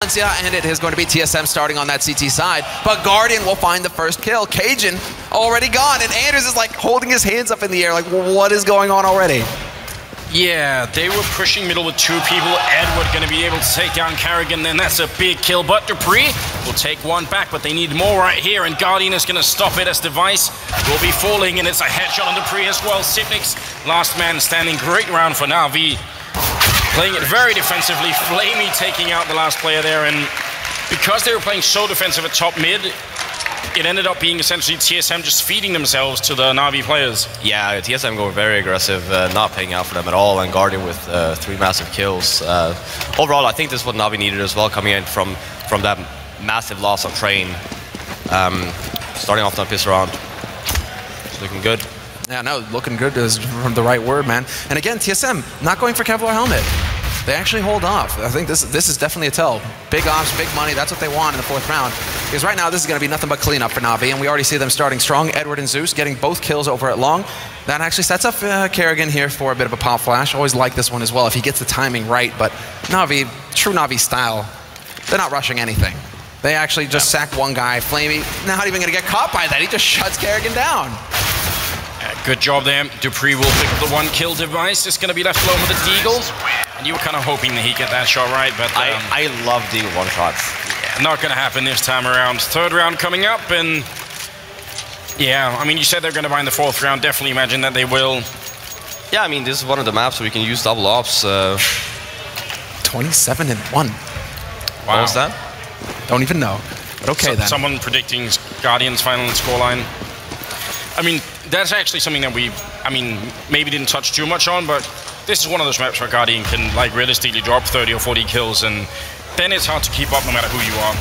Valencia, and it is going to be TSM starting on that CT side. But Guardian will find the first kill. Cajun already gone, and Anders is like holding his hands up in the air like, what is going on already? Yeah, they were pushing middle with 2 people. Edward going to be able to take down Carrigan, and that's a big kill. But Dupree will take 1 back, but they need more right here, and Guardian is going to stop it as Device will be falling, and it's a headshot on Dupree as well. Sipnik's last man standing. Great round for Navi. Playing it very defensively. Flamey taking out the last player there, and because they were playing so defensive at top mid, it ended up being essentially TSM just feeding themselves to the Navi players. Yeah, TSM going very aggressive, not paying out for them at all, and Guardian with 3 massive kills. Overall, I think this is what Navi needed as well, coming in from that massive loss on Train. Starting off that piss round. Looking good. Yeah, no, looking good is from the right word, man. And again, TSM not going for Kevlar helmet. They actually hold off. I think this is definitely a tell. Big ops, big money, that's what they want in the 4th round. Because right now, this is going to be nothing but cleanup for Navi, and we already see them starting strong. Edward and Zeus getting both kills over at Long. That actually sets up Kerrigan here for a bit of a pop flash. Always like this one as well if he gets the timing right, but Navi, true Navi style, they're not rushing anything. They actually just sack one guy. Flamey, not even going to get caught by that. He just shuts Kerrigan down. Good job there. Dupree will pick up the 1 kill. Device is going to be left alone with the Deagle. And you were kind of hoping that he'd get that shot right, but I love Deagle 1-shots. Yeah, not going to happen this time around. 3rd round coming up, and yeah, I mean, you said they're going to buy in the 4th round. Definitely imagine that they will. Yeah, I mean, this is one of the maps where we can use double ops. 27-1. Wow. What was that? Don't even know. But okay, then. Someone predicting Guardians final scoreline. I mean, that's actually something that we, maybe didn't touch too much on, but this is one of those maps where Guardian can, like, realistically drop 30 or 40 kills, and then it's hard to keep up no matter who you are.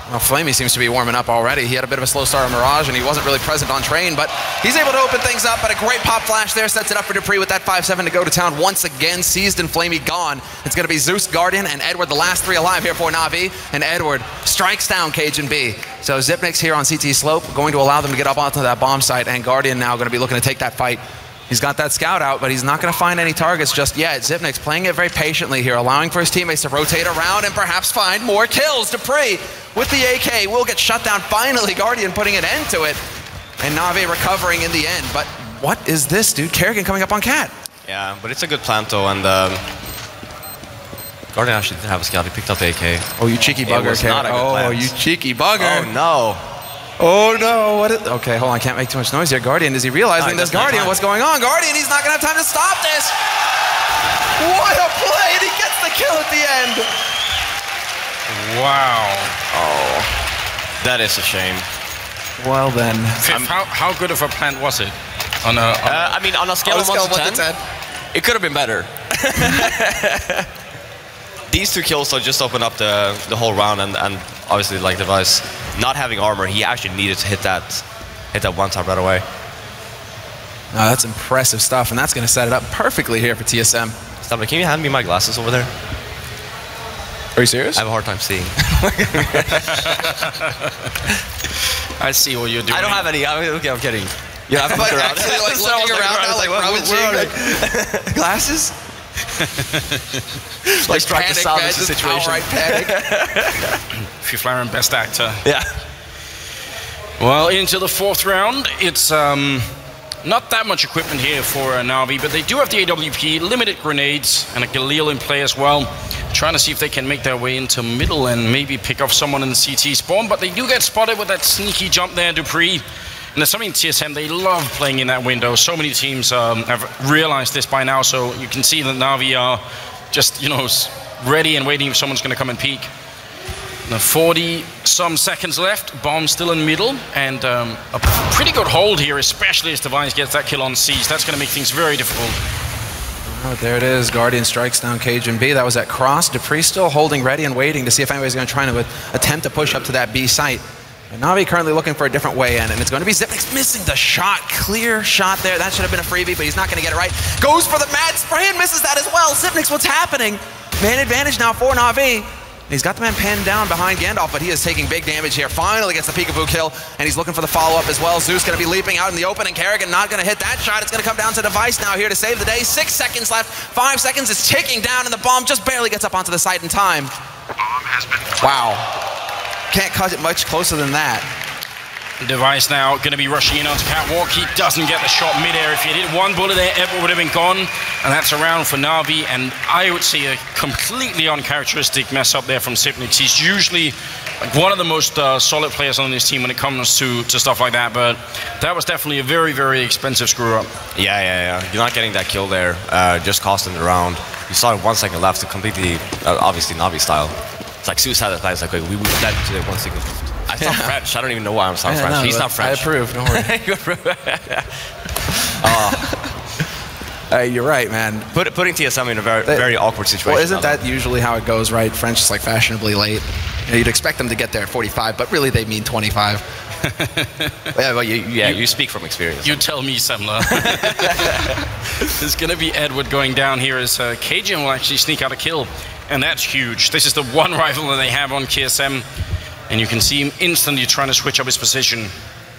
Well, Flamey seems to be warming up already. He had a bit of a slow start on Mirage, and he wasn't really present on Train, but he's able to open things up, but a great pop flash there sets it up for Dupree with that 5-7 to go to town once again. Seized and Flamey gone. It's going to be Zeus, Guardian, and Edward, the last 3 alive here for Navi, and Edward strikes down Cajun B. So Zipnik's here on CT slope, going to allow them to get up onto that bomb site, and Guardian now going to be looking to take that fight. He's got that scout out, but he's not going to find any targets just yet. Zipnik's playing it very patiently here, allowing for his teammates to rotate around and perhaps find more kills. Dupree with the AK will get shut down finally. Guardian putting an end to it, and Navi recovering in the end. But what is this, dude? Kerrigan coming up on Cat. Yeah, but it's a good plant though, and Guardian actually didn't have a scout. He picked up AK. Oh, you cheeky bugger, Kerrigan. Oh, you cheeky bugger. Oh, no. Oh no, what is, okay, hold on, I can't make too much noise here. Guardian, is he realizing this? Guardian, what's going on? Guardian, he's not gonna have time to stop this! What a play, and he gets the kill at the end! Wow. Oh, that is a shame. Well then. How good of a plant was it? On a scale of 1 to 10, it could have been better. These 2 kills so just open up the whole round, and obviously, like Device not having armor, he actually needed to hit that 1-tap right away. No, that's impressive stuff, and that's going to set it up perfectly here for TSM. Stop it, can you hand me my glasses over there? Are you serious? I have a hard time seeing. I see what you're doing. I don't have any. Okay, I'm kidding. You have to look around. Actually, like looking around now, like rummaging. Glasses? Like strike the salvage the situation. Outright panic. Fiflaren, best actor. Yeah. Well, into the 4th round. It's not that much equipment here for Navi, but they do have the AWP, limited grenades, and a Galil in play as well. Trying to see if they can make their way into middle and maybe pick off someone in the CT spawn, but they do get spotted with that sneaky jump there, Dupree. And there's something TSM, they love playing in that window. So many teams have realized this by now, so you can see that Navi are just, ready and waiting if someone's going to come and peek. Now 40-some seconds left, bomb still in middle, and a pretty good hold here, especially as Device gets that kill on Siege. That's going to make things very difficult. Oh, there it is. Guardian strikes down Cajun B. That was at cross. Dupree still holding ready and waiting to see if anybody's going to try to attempt to push up to that B site. And Navi currently looking for a different way in, and it's going to be Zipnik's missing the shot. Clear shot there. That should have been a freebie, but he's not going to get it right. Goes for the mad spray and misses that as well. Zipnik's what's happening. Man advantage now for Navi. He's got the man pinned down behind Gandalf, but he is taking big damage here. Finally gets the peekaboo kill, and he's looking for the follow-up as well. Zeus going to be leaping out in the open, and Kerrigan not going to hit that shot. It's going to come down to Device now here to save the day. 6 seconds left. 5 seconds is ticking down, and the bomb just barely gets up onto the site in time. Wow. Can't cut it much closer than that. Device now going to be rushing in onto Catwalk. He doesn't get the shot midair. If he had hit one bullet there, Edward would have been gone. And that's a round for Navi. And I would see a completely uncharacteristic mess up there from Sipnix. He's usually like one of the most solid players on this team when it comes to stuff like that. But that was definitely a very, very expensive screw up. Yeah. You're not getting that kill there. Just costing the round. You saw 1 second left to completely, obviously Navi style. It's like suicide at it's like we would dead to the 1 second. I sound French. I don't even know why I'm sound French. No, he's not French. I approve. Don't worry. You're right, man. Putting TSM in a very awkward situation. Well, isn't that usually how it goes, right? French is like fashionably late. You'd expect them to get there at 45, but really they mean 25. Yeah, well, you speak from experience. You tell me, Semler. There's going to be Edward going down here as Cajun will actually sneak out a kill. And that's huge. This is the one rifle that they have on TSM. And you can see him instantly trying to switch up his position.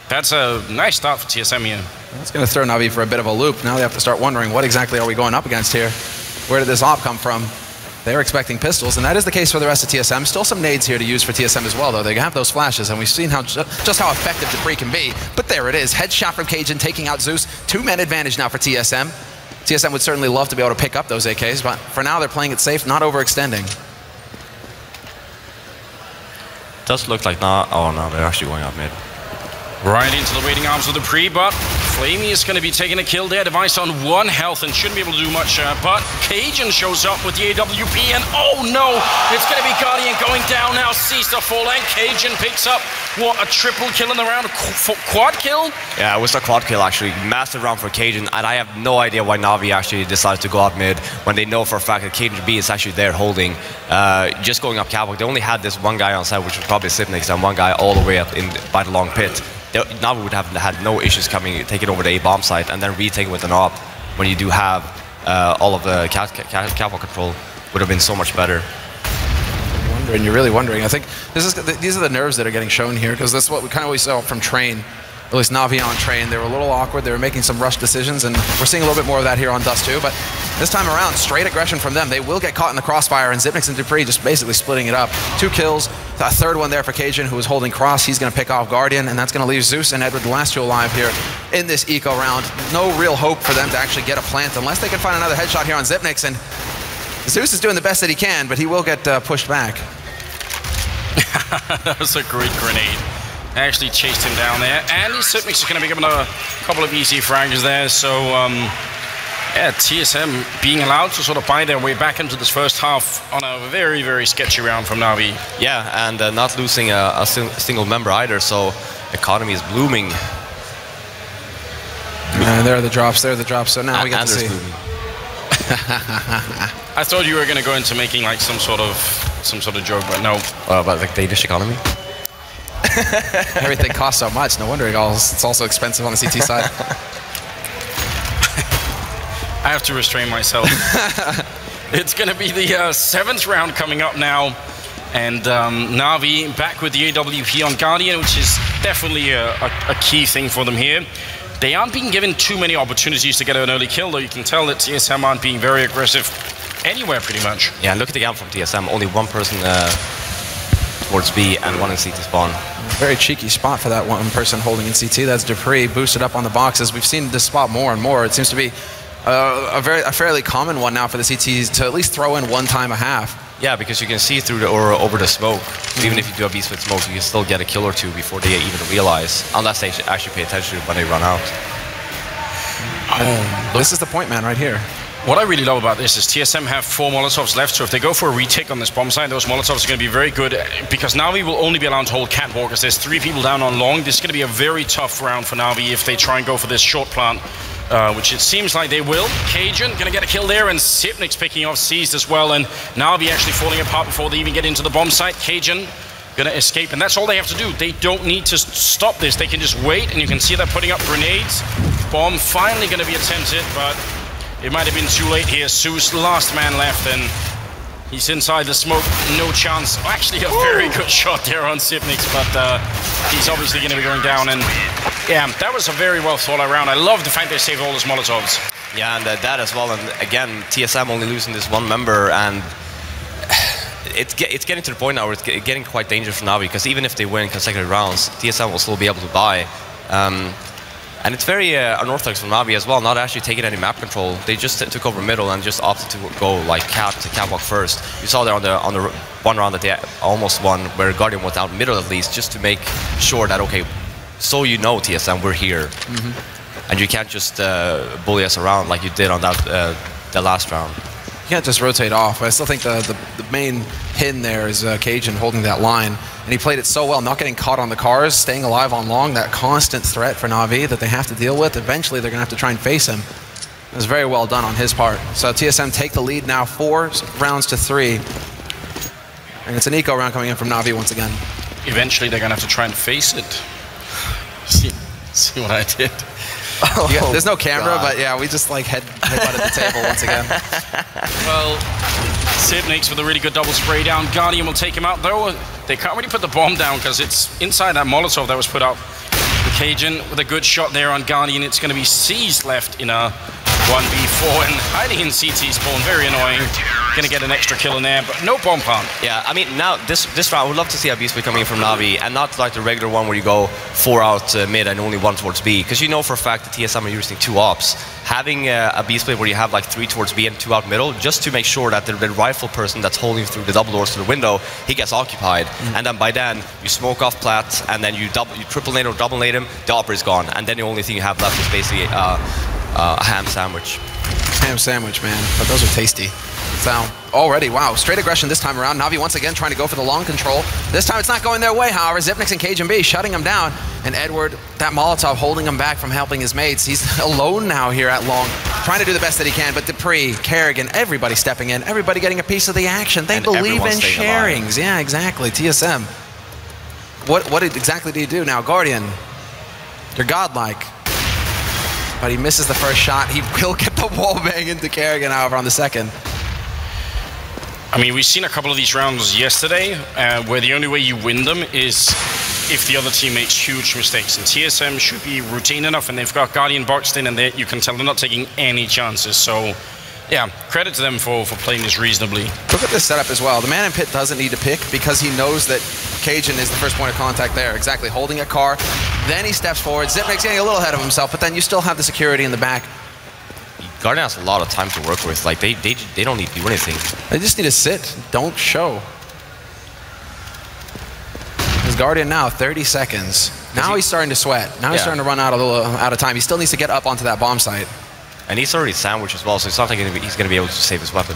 That's a nice start for TSM here. That's going to throw Navi for a bit of a loop. Now they have to start wondering, what exactly are we going up against here? Where did this op come from? They're expecting pistols, and that is the case for the rest of TSM. Still some nades here to use for TSM as well, though. They have those flashes, and we've seen how just how effective Dupree can be. But there it is. Headshot from Cajun, taking out Zeus. 2-man advantage now for TSM. TSM would certainly love to be able to pick up those AKs, but for now they're playing it safe, not overextending. Does look like not. Oh no, they're actually going up mid. Right into the waiting arms of Dupree, but Flamey is going to be taking a kill there. Device on 1 health and shouldn't be able to do much. But Cajun shows up with the AWP, and oh no, it's going to be Guardian going down now. Sees the fall, and Cajun picks up, what, a triple kill in the round? Quad kill? Yeah, it was a quad kill actually. Massive round for Cajun, and I have no idea why Navi actually decides to go up mid when they know for a fact that Cajun B is actually there holding. Just going up Catwalk. They only had this one guy on site, which was probably Sipnix, and one guy all the way up by the long pit. Navi would have had no issues taking over the A-bomb site and then retaking with an op when you do have all of the catwalk control. Would have been so much better. You're really wondering. I think these are the nerves that are getting shown here, because that's what we kind of always saw from Train. At least Navi on Train. They were a little awkward. They were making some rushed decisions, and we're seeing a little bit more of that here on Dust too. But this time around, straight aggression from them. They will get caught in the crossfire, and Zipnix and Dupree just basically splitting it up. 2 kills. A third one there for Cajun, who was holding cross. He's going to pick off Guardian, and that's going to leave Zeus and Edward, the last 2 alive here in this eco round. No real hope for them to actually get a plant unless they can find another headshot here on Zipnix. And Zeus is doing the best that he can, but he will get pushed back. That was a great grenade. Actually chased him down there, and Sipnix is going to pick up another couple of easy frags there. So yeah, TSM being allowed to sort of buy their way back into this first half on a very, very sketchy round from Navi. Yeah, and not losing a single member either, so economy is blooming. And there are the drops, so now we get to see. I thought you were going to go into making like some sort of joke, but no. About the Danish economy? Everything costs so much, no wonder it's also expensive on the CT side. I have to restrain myself. It's going to be the 7th round coming up now, and Navi back with the AWP on Guardian, which is definitely a key thing for them here. They aren't being given too many opportunities to get an early kill, though you can tell that TSM aren't being very aggressive anywhere pretty much. Yeah, look at the gap from TSM, only 1 person towards B and 1 in CT spawn. Very cheeky spot for that 1 person holding in CT. That's Dupree, boosted up on the boxes. We've seen this spot more and more. It seems to be a fairly common one now for the CTs to at least throw in 1 time a half. Yeah, because you can see through or over the smoke. So even if you do a beast with smoke, you can still get a kill or 2 before they even realize, unless they actually pay attention when they run out. This is the point man right here. What I really love about this is TSM have 4 Molotovs left, so if they go for a retake on this bomb site, those Molotovs are going to be very good, because Navi will only be allowed to hold Catwalk, as there's 3 people down on long. This is going to be a very tough round for Navi if they try and go for this short plant, which it seems like they will. Cajun going to get a kill there, and Sipnix picking off Seized as well, and Navi actually falling apart before they even get into the bomb site. Cajun going to escape, and that's all they have to do. They don't need to stop this. They can just wait, and you can see they're putting up grenades. Bomb finally going to be attempted, but it might have been too late here. Zeus, last man left, and he's inside the smoke. No chance. Actually, a very good shot there on Sipnix, but he's obviously going to be going down. And yeah, that was a very well thought out round. I love the fact they saved all those Molotovs. Yeah, and that as well. And again, TSM only losing this 1 member, and it's getting to the point now where it's getting quite dangerous for Navi, because even if they win consecutive rounds, TSM will still be able to buy. And it's very unorthodox from Navi as well, not actually taking any map control. They just took over middle and just opted to go like catwalk first. You saw there on the one round that they almost won, where Guardian was out middle at least, just to make sure that, okay, so you know, TSM, we're here. And you can't just bully us around like you did on that the last round. You can't just rotate off, but I still think the main pin there is Cajun holding that line. And he played it so well, not getting caught on the cars, staying alive on long, that constant threat for Navi that they have to deal with. Eventually, they're going to have to try and face him. It was very well done on his part. So TSM take the lead now, 4 rounds to 3. And it's an eco round coming in from Navi once again. Eventually, they're going to have to try and face it. See what I did? Oh, yeah, there's no camera, God. But yeah, we just like headbutted the table once again. Well, Sipnix with a really good double spray down. Guardian will take him out, though. They can't really put the bomb down because it's inside that Molotov that was put up. The Cajun with a good shot there on Guardian. It's going to be C's left in a 1v4 and hiding in CT spawn. Very annoying. Going to get an extra kill in there, but no bomb plant. Yeah, I mean, now this round, I would love to see a B split coming in from Navi, and not like the regular one where you go 4 out mid and only 1 towards B, because you know for a fact that TSM are using 2 ops. Having a B split where you have like 3 towards B and 2 out middle, just to make sure that the rifle person that's holding through the double doors to the window, he gets occupied, and then by then you smoke off Platt, and then you triple nade or double nade him, the opera is gone, and then the only thing you have left is basically a ham sandwich. Ham sandwich, man, but those are tasty. So already, wow, straight aggression this time around. Navi once again trying to go for the long control. This time it's not going their way, however. Xyp9x and Cajun B shutting him down. And Edward, that Molotov holding him back from helping his mates. He's alone now here at long, trying to do the best that he can. But Dupree, Kerrigan, everybody stepping in, everybody getting a piece of the action. They believe in sharings. Yeah, exactly. TSM. What exactly do you do now? Guardian, you're godlike. But he misses the first shot. He will get the wall bang into Kerrigan, however, on the second. I mean, we've seen a couple of these rounds yesterday where the only way you win them is if the other team makes huge mistakes. And TSM should be routine enough, and they've got Guardian boxed in, and you can tell they're not taking any chances. So, yeah, credit to them for playing this reasonably. Look at this setup as well. The man in pit doesn't need to pick because he knows that Cajun is the first point of contact there. Exactly, holding a car. Then he steps forward. Xyp9x getting a little ahead of himself, but then you still have the security in the back. Guardian has a lot of time to work with. Like they don't need to do anything. They just need to sit, don't show. His Guardian now 30 seconds. Now he's starting to sweat. Now he's starting to run out of time. He still needs to get up onto that bomb site. And he's already sandwiched as well, so it's not like he's going to be able to save his weapon.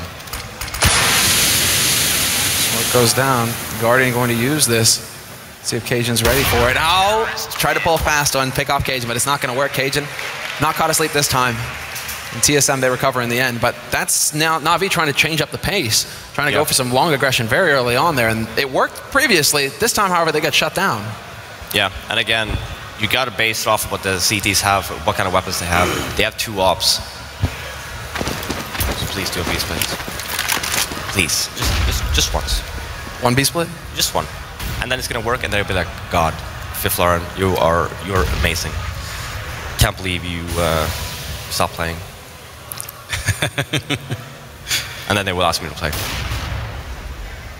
Smoke goes down. Guardian going to use this. See if Cajun's ready for it. Oh! Try to pull fast and pick off Cajun, but it's not going to work. Cajun not caught asleep this time. And TSM, they recover in the end, but that's now Navi trying to change up the pace, trying to go for some long aggression very early on there, and it worked previously. This time, however, they got shut down. Yeah, and again, you got to base it off of what the CTs have, what kind of weapons they have. They have 2 ops. So please do a B-split. Please, just once. 1 B-split? Just 1. And then it's going to work, and they'll be like, God, Fifth Lauren, you're amazing. Can't believe you stopped playing. And then they will ask me to play.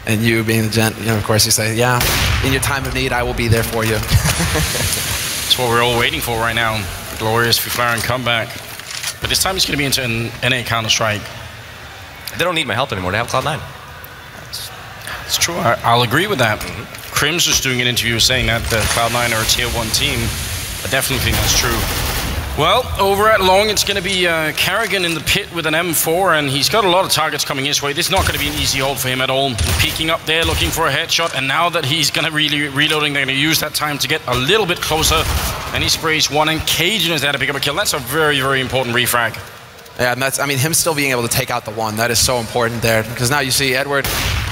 And you, being the gent, you know, of course, you say, yeah, in your time of need, I will be there for you. That's what we're all waiting for right now. Glorious Fiflaren comeback. But this time it's going to be into an NA Counter-Strike. They don't need my help anymore. They have Cloud9. It's true. I'll agree with that. Crims was doing an interview saying that the Cloud9 are a tier 1 team. I definitely think that's true. Well, over at long, it's going to be Kerrigan in the pit with an M4, and he's got a lot of targets coming his way. This is not going to be an easy hold for him at all. Peeking up there, looking for a headshot, and now that he's going to really reloading, they're going to use that time to get a little bit closer, and he sprays 1, and Cajun is there to pick up a kill. That's a very, very important refrag. Yeah, and that's, I mean, him still being able to take out the 1, that is so important there, because now you see Edward,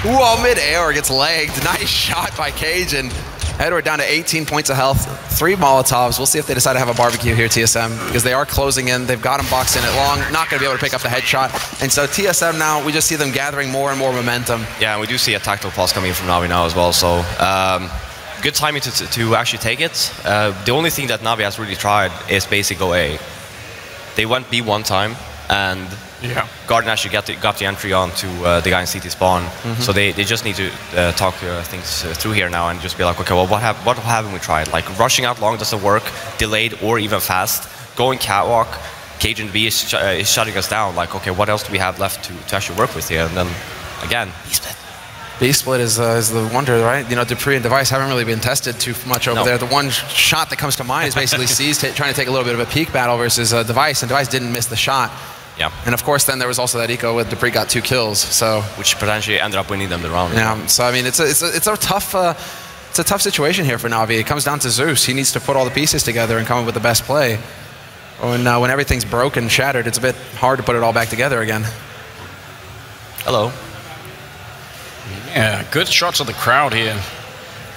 whoa, mid-air gets legged. Nice shot by Cajun. Edward down to 18 points of health, 3 Molotovs. We'll see if they decide to have a barbecue here, TSM, because they are closing in. They've got him boxed in at long, not going to be able to pick up the headshot. And so TSM now, we just see them gathering more and more momentum. Yeah, and we do see a tactical pulse coming in from Navi now as well, so good timing to actually take it. The only thing that Navi has really tried is basically go A. They went B 1 time, and Guardian actually got the entry on to the guy in CT spawn. So they just need to talk things through here now and just be like, okay, well, what haven't we tried? Like rushing out long doesn't work, delayed or even fast. Going catwalk, Cajun B is shutting us down. Like, okay, what else do we have left to actually work with here? And then again, B-split is the wonder, right? You know, Dupree and Device haven't really been tested too much over there. The one shot that comes to mind is basically C's trying to take a little bit of a peek battle versus Device, and Device didn't miss the shot. Yeah. And of course, then there was also that eco with Dupree got 2 kills, so which potentially ended up winning them the round. Yeah. So I mean, it's a tough situation here for Navi. It comes down to Zeus. He needs to put all the pieces together and come up with the best play. When everything's broken, shattered, it's a bit hard to put it all back together again. Hello. Yeah, good shots of the crowd here.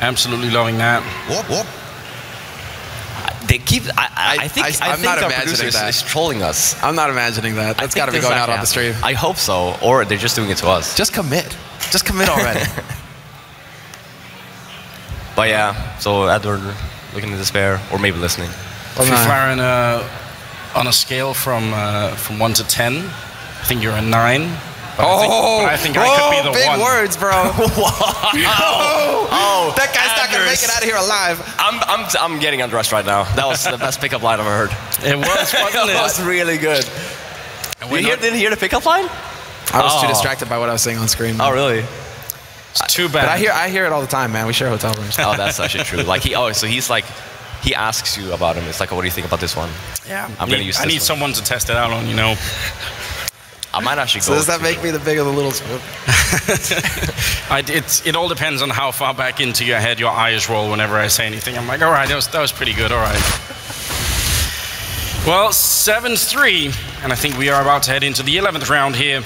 Absolutely loving that. Whoop. They keep. I think our producer is trolling us. I'm not imagining that. That's got to be going out on the stream. I hope so, or they're just doing it to us. Just commit. Just commit already. But yeah, so Edward looking in despair, or maybe listening. If you're firing on a scale from 1 to 10, I think you're a 9. But I think I could be the big 1. Big words, bro. Oh, that guy's not gonna make it out of here alive. I'm getting undressed right now. That was the best pickup line I've ever heard. It was, wasn't it? It was really good. Didn't hear the pickup line? I was too distracted by what I was seeing on screen. Oh, really? It's too bad. But I hear it all the time, man. We share hotel rooms. Oh, that's actually true. Like so he's like, he asks you about him. It's like, oh, what do you think about this one? Yeah. I'm gonna use this I need someone to test it out on, you know. I might actually go. So does that make me the big or the little spoon? It all depends on how far back into your head your eyes roll whenever I say anything. I'm like, all right, that was pretty good, all right. Well, 7-3, and I think we are about to head into the 11th round here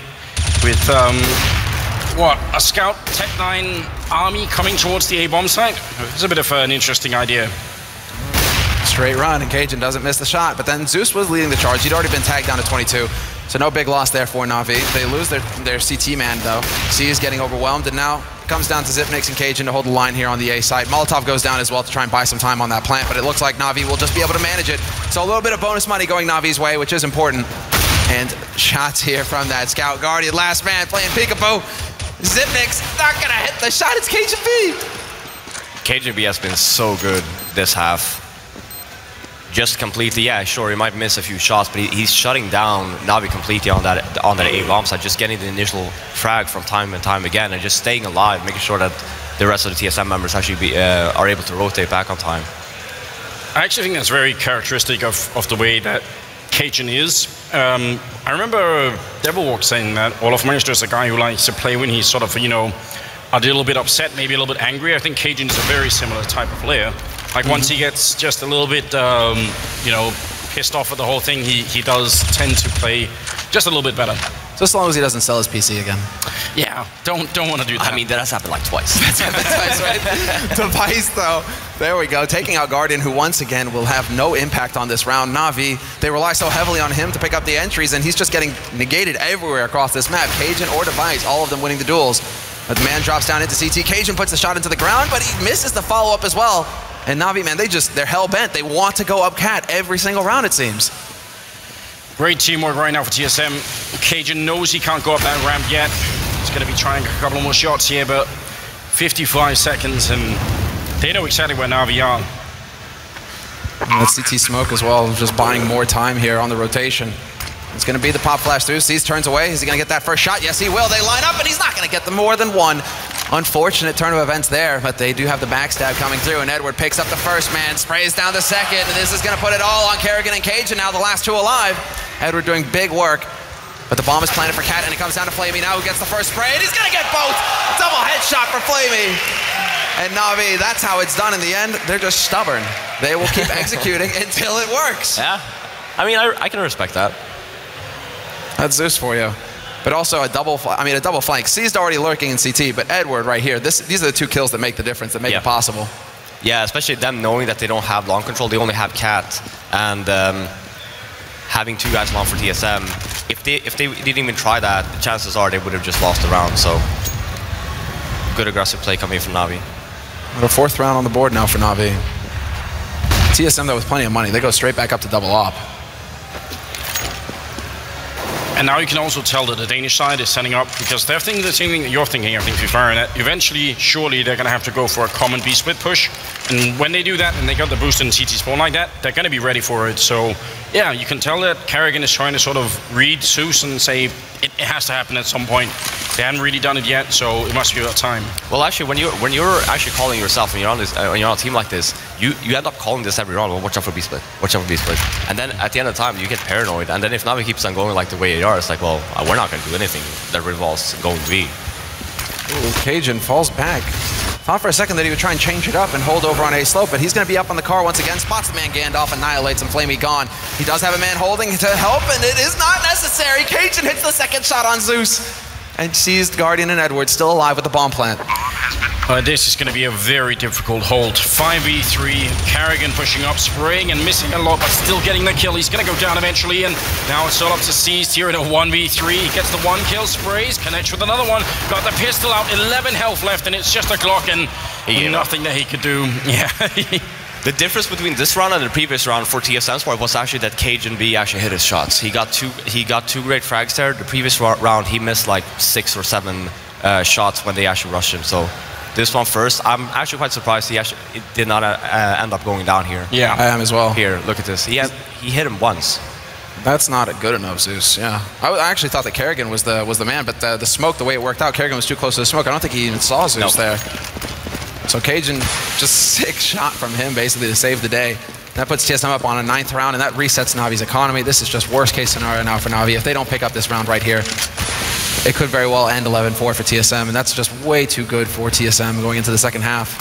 with, a Scout Tech-9 army coming towards the A-bomb site. It's a bit of an interesting idea. Straight run, and Cajun doesn't miss the shot, but then Zeus was leading the charge. He'd already been tagged down to 22. So no big loss there for Navi. They lose their CT man though. C is getting overwhelmed, and now it comes down to Zipnix and Cajun to hold the line here on the A site. Molotov goes down as well to try and buy some time on that plant, but it looks like Navi will just be able to manage it. So a little bit of bonus money going Navi's way, which is important. And shots here from that Scout Guardian. Last man playing peekaboo. Zipnix not gonna hit the shot. It's Cajun B. Cajun B has been so good this half. Just completely, yeah, sure, he might miss a few shots, but he's shutting down Navi completely on that A-bomb side, just getting the initial frag from time and time again, and just staying alive, making sure that the rest of the TSM members actually are able to rotate back on time. I actually think that's very characteristic of the way that Cajun is. I remember Devilwalk saying that Olaf Meister is a guy who likes to play when he's sort of, you know, a little bit upset, maybe a little bit angry. I think Cajun is a very similar type of player. Like once he gets just a little bit, you know, pissed off at the whole thing, he does tend to play just a little bit better. So as long as he doesn't sell his PC again. Yeah, don't want to do that. I mean, that has happened like twice. That's twice, right? Device, though. There we go. Taking out Guardian, who once again will have no impact on this round. Navi, they rely so heavily on him to pick up the entries, and he's just getting negated everywhere across this map. Cajun or Device, all of them winning the duels. But the man drops down into CT. Cajun puts the shot into the ground, but he misses the follow-up as well. And Navi, man, they're hell-bent. They want to go up cat every single round, it seems. Great teamwork right now for TSM. Cajun knows he can't go up that ramp yet. He's going to be trying a couple more shots here, but 55 seconds, and they know exactly where Navi are. And that CT smoke as well, just buying more time here on the rotation. It's going to be the pop flash through. Sees turns away. Is he going to get that first shot? Yes, he will. They line up, and he's not going to get the more than one. Unfortunate turn of events there, but they do have the backstab coming through, and Edward picks up the first man, sprays down the second, and this is going to put it all on Kerrigan and Cajun, now the last two alive. Edward doing big work, but the bomb is planted for Cat, and it comes down to Flamey now, who gets the first spray, and he's going to get both. Double headshot for Flamey. And Navi, that's how it's done in the end. They're just stubborn. They will keep executing until it works. Yeah, I mean, I can respect that. That's Zeus for you. But also a double flank. C's already lurking in CT, but Edward right here, these are the two kills that make the difference, that make it possible. Yeah, especially them knowing that they don't have long control, they only have Cat, and having two guys long for TSM. If they didn't even try that, the chances are they would have just lost the round, so good aggressive play coming from Navi. The fourth round on the board now for Navi. TSM though with plenty of money, they go straight back up to double op. And now you can also tell that the Danish side is setting up, because they're thinking the same thing that you're thinking, I think, Fifire, that eventually, surely, they're going to have to go for a common B split push. And when they do that, and they got the boost in CT spawn like that, they're going to be ready for it. So, yeah, you can tell that Karrigan is trying to sort of read Zeus and say it has to happen at some point. They haven't really done it yet, so it must be about time. Well, actually, when you're actually calling yourself, when you're on this, when you're on a team like this, you end up calling this every round. Well, watch out for B split. Watch out for B split. And then at the end of the time, you get paranoid. And then if Navi keeps on going like the way they are, it's like, well, we're not going to do anything that revolves going B. Ooh, Cajun falls back. Thought for a second that he would try and change it up and hold over on A slope, but he's going to be up on the car once again. Spots the man Gandalf, annihilates him, Flamey gone. He does have a man holding to help, and it is not necessary. Cajun hits the second shot on Zeus and seized Guardian and Edward still alive with the bomb plant. This is going to be a very difficult hold. 5v3, Karrigan pushing up, spraying and missing a lot, but still getting the kill. He's going to go down eventually, and now it's all up to Seized here in a 1v3. He gets the one kill, sprays, connects with another one, got the pistol out, 11 health left, and it's just a Glock, and nothing that he could do. Yeah. The difference between this round and the previous round for TSM Sport was actually that Cajun B actually hit his shots. He got two great frags there. The previous round he missed like 6 or 7 shots when they actually rushed him. So this one first, I'm actually quite surprised it did not end up going down here. Yeah, I am as well. Here, look at this. He hit him once. That's not good enough, Zeus. Yeah, I actually thought that Karrigan was the man, but the smoke, the way it worked out, Karrigan was too close to the smoke. I don't think he even saw Zeus there. So Cajun, just sick shot from him basically to save the day. That puts TSM up on a 9th round, and that resets Navi's economy. This is just worst case scenario now for Navi. If they don't pick up this round right here, it could very well end 11-4 for TSM, and that's just way too good for TSM going into the second half.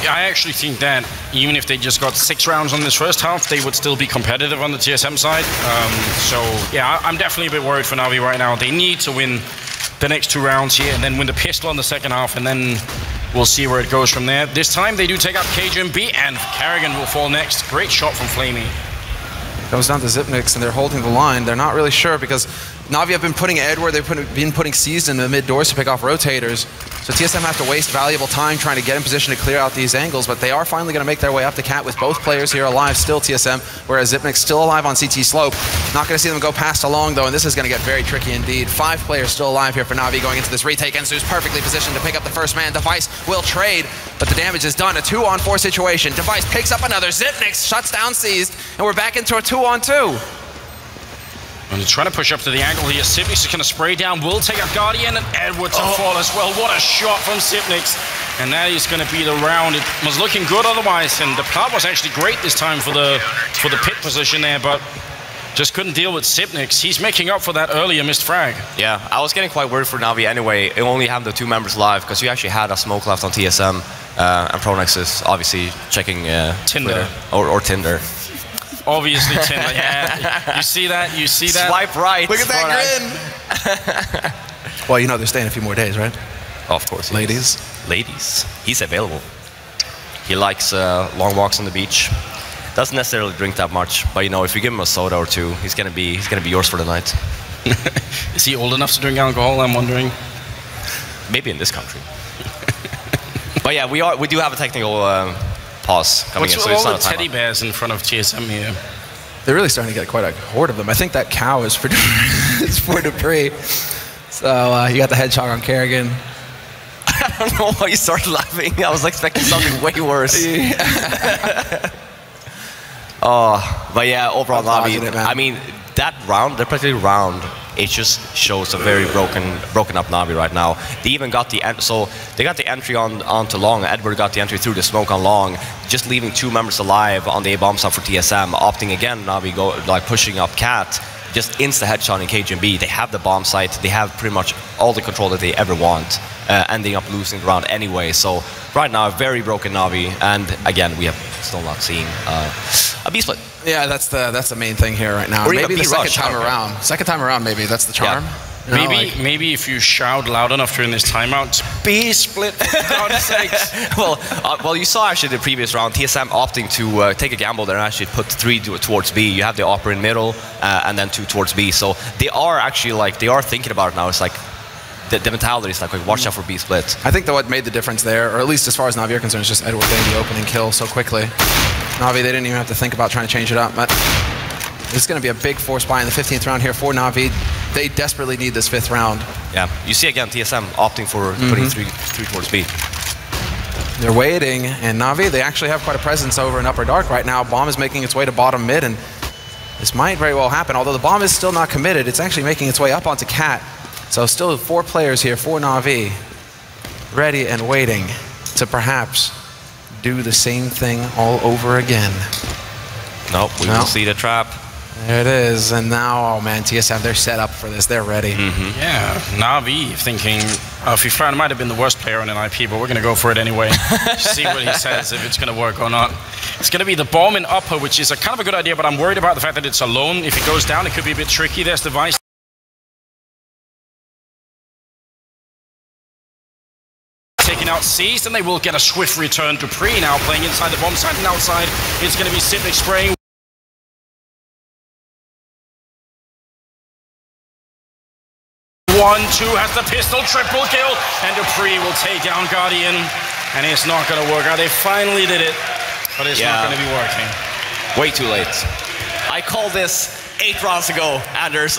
I actually think that even if they just got 6 rounds on this first half, they would still be competitive on the TSM side. So yeah, I'm definitely a bit worried for Navi right now. They need to win the next 2 rounds here and then win the pistol on the second half, and then we'll see where it goes from there. This time they do take out Cajun B, and Karrigan will fall next. Great shot from Flamey. Goes down to Zipnix, and they're holding the line. They're not really sure because Navi have been putting Edward, they've been putting Seized in the mid doors to pick off rotators. So TSM have to waste valuable time trying to get in position to clear out these angles, but they are finally going to make their way up the cat with both players here alive, still TSM, whereas Zipnix still alive on CT slope. Not going to see them go past along though, and this is going to get very tricky indeed. 5 players still alive here for Navi going into this retake, and Zeus perfectly positioned to pick up the first man. Device will trade, but the damage is done. A 2-on-4 situation. Device picks up another. Zipnix shuts down Seized, and we're back into a 2-on-2. And they're trying to push up to the angle here. Zipnix is going to spray down, will take out Guardian, and Edward to fall as well. What a shot from Zipnix. And that is going to be the round. It was looking good otherwise, and the plant was actually great this time for the pit position there, but just couldn't deal with Zipnix. He's making up for that earlier missed frag. Yeah, I was getting quite worried for Navi anyway. It only had the 2 members live, because you actually had a smoke left on TSM, and Pronex is obviously checking Tinder. Or Tinder. Obviously Tinder, yeah. You see that? You see that? Swipe right. Look at that grin. Well, you know they're staying a few more days, right? Oh, of course. Ladies. Ladies. He's available. He likes long walks on the beach. Doesn't necessarily drink that much, but you know, if you give him a soda or 2, he's gonna be yours for the night. Is he old enough to drink alcohol? I'm wondering. Maybe in this country. But yeah, we do have a technical pause coming in. So all the teddy bears in front of TSM here? They're really starting to get quite a horde of them. I think that cow is for it's for Dupree. So you got the hedgehog on Karrigan. I don't know why you started laughing. I was expecting something way worse. Yeah. Oh, but yeah, overall, Navi. I mean, that round, the particular round, it just shows a very broken up Navi right now. They even got the they got the entry onto long. Edward got the entry through the smoke on long, just leaving 2 members alive on the A bomb side for TSM. Opting again, Navi go like pushing up cat, just insta headshot in Cajun B. They have the bomb site. They have pretty much all the control that they ever want, ending up losing the round anyway. So right now, a very broken Navi, and again, we have still not seen a B split. Yeah, that's the main thing here right now. Or maybe the second rush, time around. Second time around, maybe that's the charm. Yeah. You know, maybe if you shout loud enough during this timeout, B split. For God's sakes. Well, you saw actually the previous round, TSM opting to take a gamble there and actually put 3 towards B. You have the upper in middle, and then 2 towards B. So they are actually they are thinking about it now. It's like the mentality is like watch out for B split. I think that what made the difference there, or at least as far as Navi are concerned, is just Edward getting the opening kill so quickly. Navi, they didn't even have to think about trying to change it up. But This is going to be a big force buy in the 15th round here for Navi. They desperately need this 5th round. Yeah, you see again TSM opting for putting three towards B. They're waiting, and Navi, they actually have quite a presence over in Upper Dark right now. Bomb is making its way to bottom mid, and this might very well happen. Although the bomb is still not committed, it's actually making its way up onto Cat. So still 4 players here for Navi, ready and waiting to perhaps do the same thing all over again. Nope, we will see the trap. There it is, and now, oh man, TSM, they're set up for this. They're ready. Yeah, Navi thinking, Fifran might have been the worst player on an IP, but we're going to go for it anyway. See what he says, if it's going to work or not. It's going to be the bomb in upper, which is a kind of a good idea, but I'm worried about the fact that it's alone. If it goes down, it could be a bit tricky. There's the Vice. Taking out Seized, and they will get a swift return to Pre now, playing inside the bomb side and outside. It's going to be Sipnik spraying. 1-2 has the pistol, triple kill, and Dupree will take down Guardian, and it's not going to work out. They finally did it, but it's not going to be working. Way too late. I called this 8 rounds ago, Anders.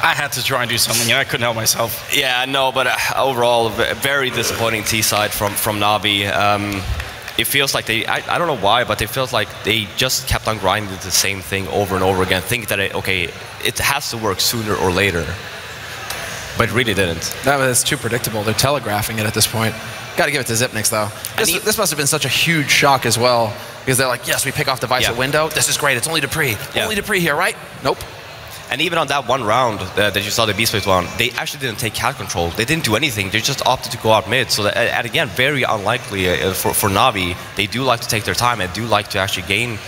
I had to try and do something, I couldn't help myself. Yeah, no, but overall, a very disappointing T side from Navi. It feels like I don't know why, but it feels like they just kept on grinding the same thing over and over again, think that, it has to work sooner or later. But it really didn't. That was too predictable. They're telegraphing it at this point. Got to give it to Xyp9x, though. This must have been such a huge shock as well, because they're like, yes, we pick off the Vice window. This is great. It's only Dupree. Only Dupree here, right? Nope. And even on that one round that you saw the B-Split one, they actually didn't take cat control. They didn't do anything. They just opted to go out mid. So, and again, very unlikely for Navi. They do like to take their time and do like to actually gain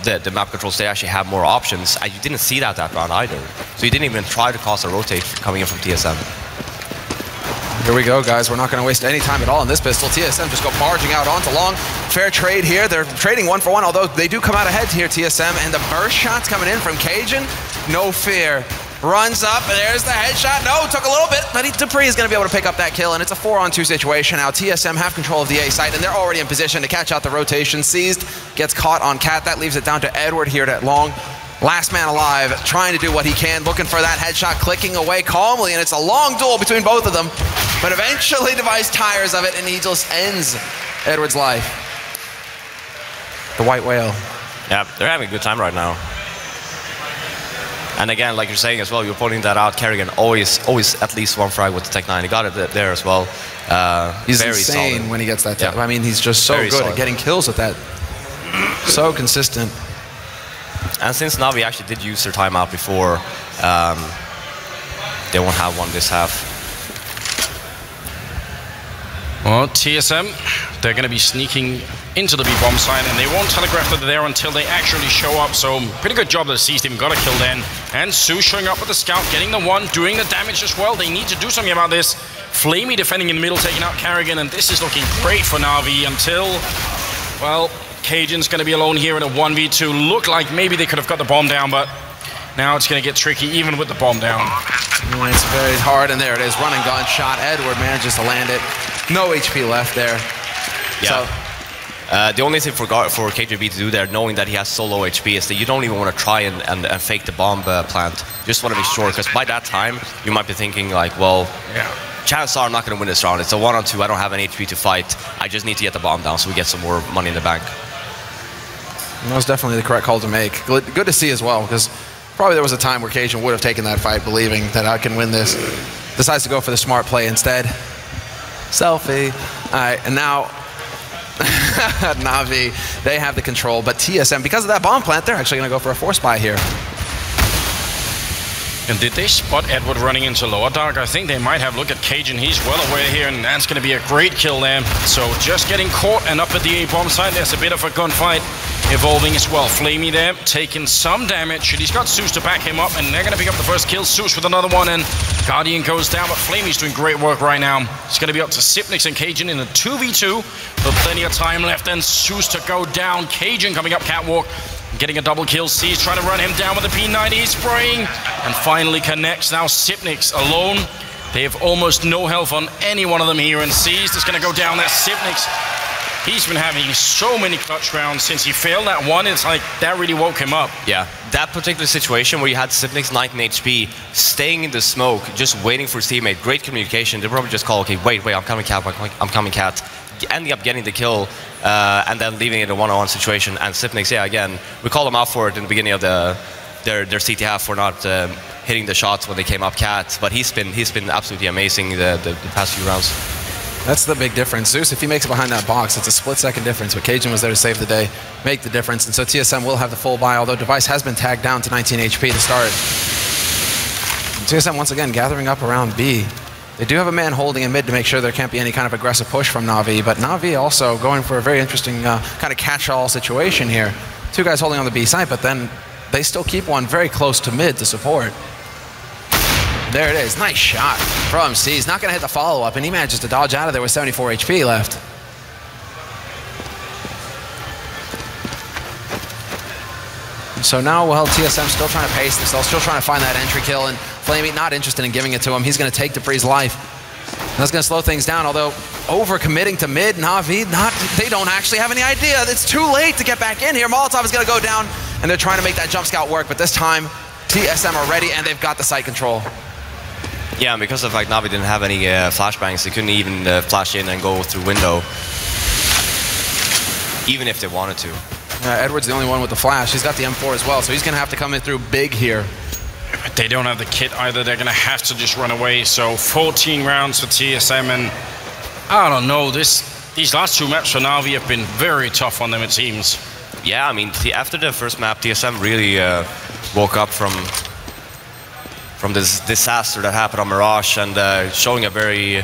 the map controls. They actually have more options. And you didn't see that round either. So you didn't even try to cause a rotate coming in from TSM. Here we go, guys. We're not going to waste any time at all in this pistol. TSM just go barging out onto long. Fair trade here. They're trading 1-for-1, although they do come out ahead here, TSM. And the burst shots coming in from Cajun. No fear. Runs up, and there's the headshot. No, took a little bit, but Dupree is going to be able to pick up that kill, and it's a 4-on-2 situation. Now TSM have control of the A site, and they're already in position to catch out the rotation. Seized, gets caught on Cat. That leaves it down to Edward here at long. Last man alive, trying to do what he can, looking for that headshot, clicking away calmly, and it's a long duel between both of them. But eventually Device tires of it, and he just ends Edward's life. The White Whale. Yeah, they're having a good time right now. And again, like you're saying as well, you're pointing that out, Kerrigan always at least one frag with the Tech 9. He got it there as well. He's very insane solid when he gets that. I mean, he's just so good at getting kills with that. So consistent. And since Navi actually did use their timeout before, they won't have one this half. Well, TSM, they're going to be sneaking into the B-bomb side, and they won't telegraph that they're there until they actually show up. So pretty good job that Seized even got a kill then. And Sue showing up with the scout, getting the one, doing the damage as well. They need to do something about this. Flamey defending in the middle, taking out Kerrigan, and this is looking great for Navi until, well, Cajun's going to be alone here in a 1v2. Look like maybe they could have got the bomb down, but now it's going to get tricky even with the bomb down. It's very hard, and there it is. Run and gun shot. Edward manages to land it. No HP left there. Yeah. So, the only thing for KJB to do there, knowing that he has so low HP, is that you don't even want to try and fake the bomb plant. You just want to be sure, because by that time, you might be thinking like, well, chances are I'm not going to win this round. It's a 1-on-2. I don't have any HP to fight. I just need to get the bomb down so we get some more money in the bank. That was definitely the correct call to make. Good to see as well, because probably there was a time where Cajun would have taken that fight believing that I can win this. Decides to go for the smart play instead. Selfie. All right, and now Navi, they have the control, but TSM, because of that bomb plant, they're actually going to go for a force buy here. And did they spot Edward running into lower dark? I think they might have. Look at Cajun, he's well away here, and that's going to be a great kill there. So just getting caught, and up at the A-bomb side, there's a bit of a gunfight evolving as well. Flamey there, taking some damage, and he's got Zeus to back him up, and they're going to pick up the first kill. Zeus with another one, and Guardian goes down, but Flamey's doing great work right now. It's going to be up to Xyp9x and Cajun in a 2v2, but plenty of time left, and Zeus to go down. Cajun coming up catwalk, getting a double kill. Seized trying to run him down with the P90. He's spraying and finally connects. Now Xyp9x alone. They have almost no health on any one of them here, and Seized is going to go down there. Xyp9x He's been having so many clutch rounds since he failed that one. It's like that really woke him up. Yeah, that particular situation where you had Sipnik's 19 HP staying in the smoke, just waiting for his teammate, great communication. They probably just call, okay, wait, I'm coming, Cat, I'm coming, Cat. Ending up getting the kill and then leaving it a one-on-one situation. And Sipnik's, yeah, again, we called him out for it in the beginning of their CT half for not hitting the shots when they came up Cat, but he's been absolutely amazing the past few rounds. That's the big difference. Zeus, if he makes it behind that box, it's a split-second difference, but Cajun was there to save the day, make the difference, and so TSM will have the full buy, although Device has been tagged down to 19 HP to start. And TSM, once again, gathering up around B. They do have a man holding in mid to make sure there can't be any kind of aggressive push from Navi, but Navi also going for a very interesting kind of catch-all situation here. Two guys holding on the B side, but then they still keep one very close to mid to support. There it is. Nice shot from C. He's not going to hit the follow-up, and he manages to dodge out of there with 74 HP left. So now, well, TSM still trying to pace themselves, still trying to find that entry kill, and Flamey not interested in giving it to him. He's going to take Dupree's life. And that's going to slow things down, although over-committing to mid, Navi, they don't actually have any idea. It's too late to get back in here. Molotov is going to go down, and they're trying to make that jump scout work, but this time, TSM are ready, and they've got the site control. Yeah, and because of like Navi didn't have any flashbangs, they couldn't even flash in and go through window, even if they wanted to. Edward's the only one with the flash. He's got the M4 as well, so he's going to have to come in through big here. But they don't have the kit either. They're going to have to just run away. So 14 rounds for TSM, and I don't know, these last two maps for Navi have been very tough on them, it seems. Yeah, I mean, after the first map, TSM really woke up from this disaster that happened on Mirage, and showing a very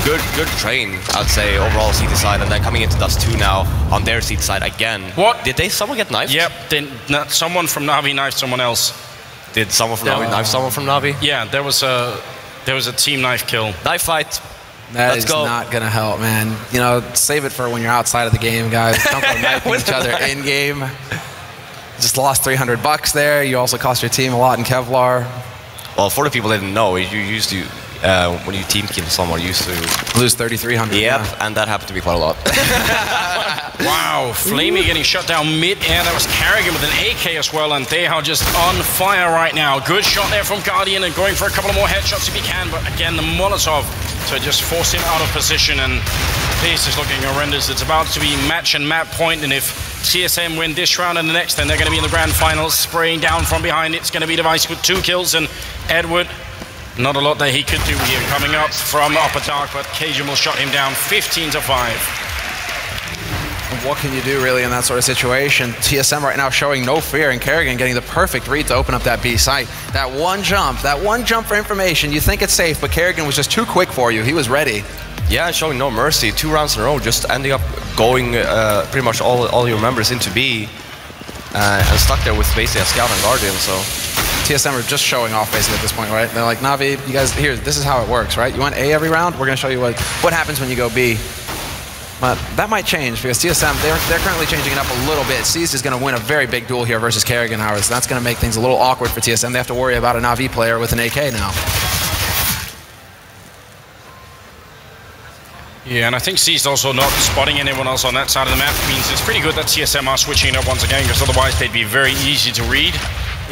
good train, I'd say, overall CT side, and then coming into Dust 2 now on their CT side again. What? Did someone get knifed? Yep, someone from Navi knifed someone else. Did someone from Navi knife someone from Navi? Yeah, there was a team knife kill. Knife fight. Let's go. Not gonna help, man. You know, save it for when you're outside of the game, guys. Don't go knifing each other in game. Just lost $300 there. You also cost your team a lot in Kevlar. Well, for the people that didn't know, you used to, when you team kill someone, you used to lose 3,300. Yep, yeah. and that happened to be quite a lot. Wow, Flamey getting shut down mid-air. That was Carrigan with an AK as well, and they are just on fire right now. Good shot there from Guardian, and going for a couple of more headshots if he can, but again, the Molotov to just force him out of position, and this is looking horrendous. It's about to be match and map point, and if TSM win this round and the next, then they're going to be in the grand finals. Spraying down from behind, it's going to be Device with 2 kills, and Edward, not a lot that he could do here. Coming up from upper dark, but Cajun will shut him down 15-5. What can you do really in that sort of situation? TSM right now showing no fear, and Kerrigan getting the perfect read to open up that B site. That one jump for information, you think it's safe, but Kerrigan was just too quick for you. He was ready. Yeah, showing no mercy. 2 rounds in a row, just ending up going pretty much all your members into B and stuck there with basically a scout and guardian. So TSM are just showing off basically at this point, right? They're like, Navi, you guys, here, this is how it works, right? You want A every round? We're going to show you what happens when you go B. But that might change because TSM, they're currently changing it up a little bit. Seized is going to win a very big duel here versus Kerrigan, however. So that's going to make things a little awkward for TSM. They have to worry about a Navi player with an AK now. Yeah, and I think Seized also not spotting anyone else on that side of the map means it's pretty good that TSM are switching it up once again, because otherwise they'd be very easy to read.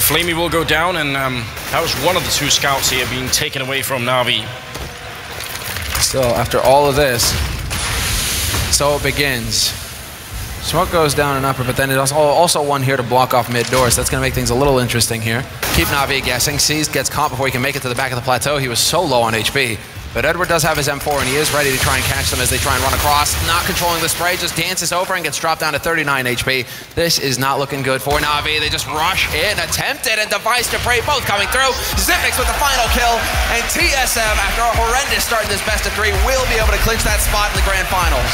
Flamey will go down, and that was one of the 2 scouts here being taken away from Navi. Still, after all of this, so it begins. Smoke goes down and upper, but then there's also one here to block off mid doors. So that's going to make things a little interesting here. Keep Navi guessing. Seized gets caught before he can make it to the back of the plateau. He was so low on HP. But Edward does have his M4, and he is ready to try and catch them as they try and run across. Not controlling the spray, just dances over and gets dropped down to 39 HP. This is not looking good for Navi. They just rush in, attempt it, and Device Dupree both coming through. Zipix with the final kill, and TSM, after a horrendous start in this best of 3, will be able to clinch that spot in the grand finals.